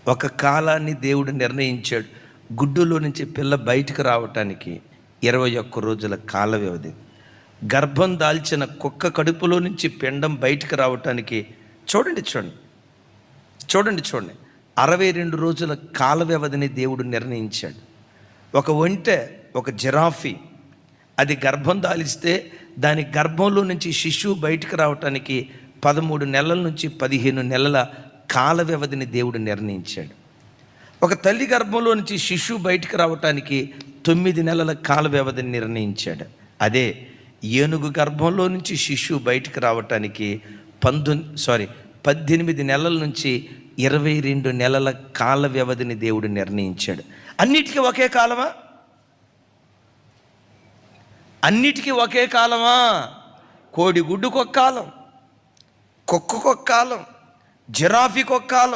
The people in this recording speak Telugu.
ఒక కాలాన్ని దేవుడు నిర్ణయించాడు. గుడ్డులో నుంచి పిల్ల బయటకు రావటానికి 21 రోజుల కాల వ్యవధి. గర్భం దాల్చిన కుక్క కడుపులో నుంచి పిండం బయటకు రావటానికి చూడండి 62 రోజుల కాల వ్యవధిని దేవుడు నిర్ణయించాడు. ఒక ఒంటె, ఒక జిరాఫీ అది గర్భం దాలిస్తే దాని గర్భంలో నుంచి శిశువు బయటకు రావటానికి 13 నెలల నుంచి 15 నెలల కాల వ్యవధిని దేవుడు నిర్ణయించాడు. ఒక తల్లి గర్భంలో నుంచి శిశువు బయటకు రావటానికి 9 నెలల కాల వ్యవధిని నిర్ణయించాడు. అదే ఏనుగు గర్భంలో నుంచి శిశువు బయటకు రావటానికి 18 నెలల నుంచి 22 నెలల కాల వ్యవధిని దేవుడు నిర్ణయించాడు. అన్నిటికీ ఒకే కాలమా? అన్నిటికీ ఒకే కాలమా? కోడి గుడ్డుకొక కాలం, కుక్కకొక కాలం, జిరాఫీకి ఒక కాలం,